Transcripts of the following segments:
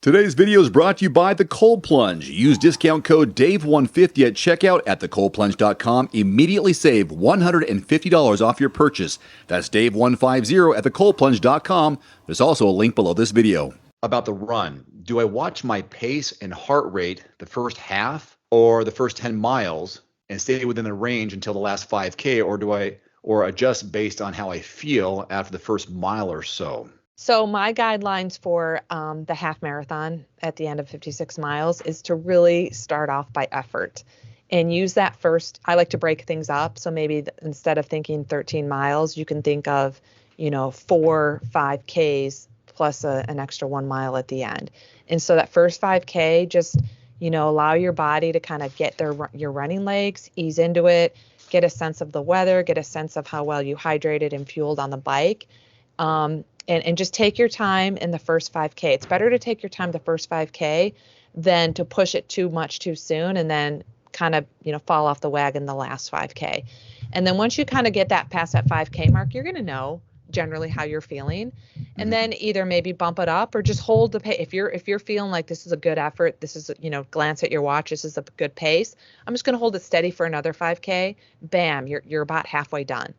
Today's video is brought to you by The Cold Plunge. Use discount code DAVE150 at checkout at thecoldplunge.com. Immediately save $150 off your purchase. That's DAVE150 at thecoldplunge.com. There's also a link below this video. About the run, do I watch my pace and heart rate the first half or the first 10 miles and stay within the range until the last 5K, or do I adjust based on how I feel after the first mile or so? So my guidelines for the half marathon at the end of 56 miles is to really start off by effort and use that first. I like to break things up. So maybe instead of thinking 13 miles, you can think of, 4 5Ks plus an extra 1 mile at the end. And so that first 5K, just, allow your body to kind of get your running legs, ease into it, get a sense of the weather, get a sense of how well you hydrated and fueled on the bike. And just take your time in the first 5K. It's better to take your time the first 5K than to push it too much too soon and then kind of, fall off the wagon the last 5K. And then once you kind of get that past that 5K mark, you're going to know generally how you're feeling. And then either maybe bump it up or just hold the pace. If you're feeling like this is a good effort, this is, glance at your watch, this is a good pace, I'm just going to hold it steady for another 5K. Bam, you're about halfway done.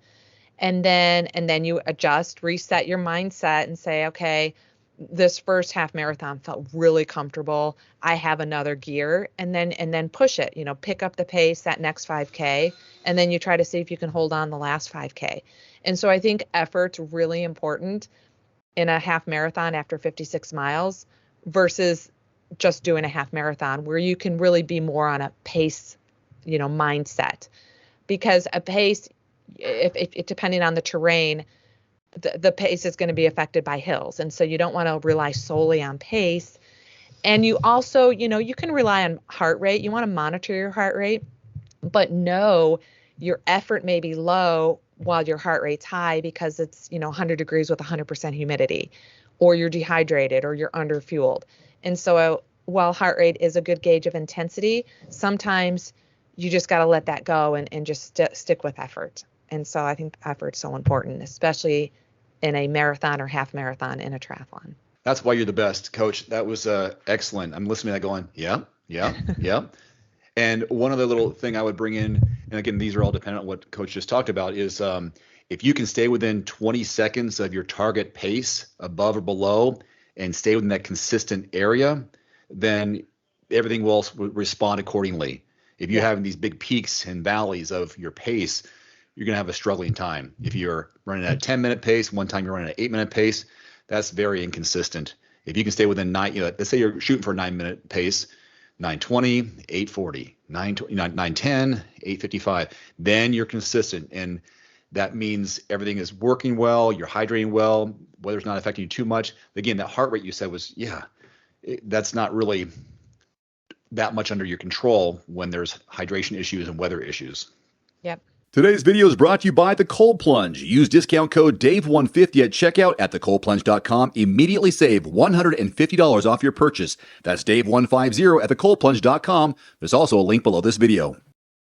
And then you adjust, reset your mindset and say, okay, this first half marathon felt really comfortable. I have another gear, and then push it, pick up the pace that next 5K, and then you try to see if you can hold on the last 5K. And so I think effort's really important in a half marathon after 56 miles versus just doing a half marathon where you can really be more on a pace, mindset, because a pace, if depending on the terrain, the pace is going to be affected by hills. And so you don't want to rely solely on pace. And you also, you can rely on heart rate. You want to monitor your heart rate, but know your effort may be low while your heart rate's high because it's, 100 degrees with 100% humidity, or you're dehydrated or you're under fueled. And so while heart rate is a good gauge of intensity, sometimes you just got to let that go and just stick with effort. And so I think effort's so important, especially in a marathon or half marathon in a triathlon. That's why you're the best, Coach. That was excellent. I'm listening to that going, yeah. And one other little thing I would bring in, and again, these are all dependent on what Coach just talked about, is if you can stay within 20 seconds of your target pace, above or below, and stay within that consistent area, then everything will respond accordingly. If you're having these big peaks and valleys of your pace, you're going to have a struggling time. If you're running at a 10-minute pace, one time you're running at an 8-minute pace, that's very inconsistent. If you can stay within let's say you're shooting for a 9-minute pace, 9:20, 8:40, 9:10, 8:55, then you're consistent. And that means everything is working well, you're hydrating well, weather's not affecting you too much. Again, that heart rate you said was, that's not really that much under your control when there's hydration issues and weather issues. Yep. Today's video is brought to you by The Cold Plunge. Use discount code DAVE150 at checkout at thecoldplunge.com. Immediately save $150 off your purchase. That's DAVE150 at thecoldplunge.com. There's also a link below this video.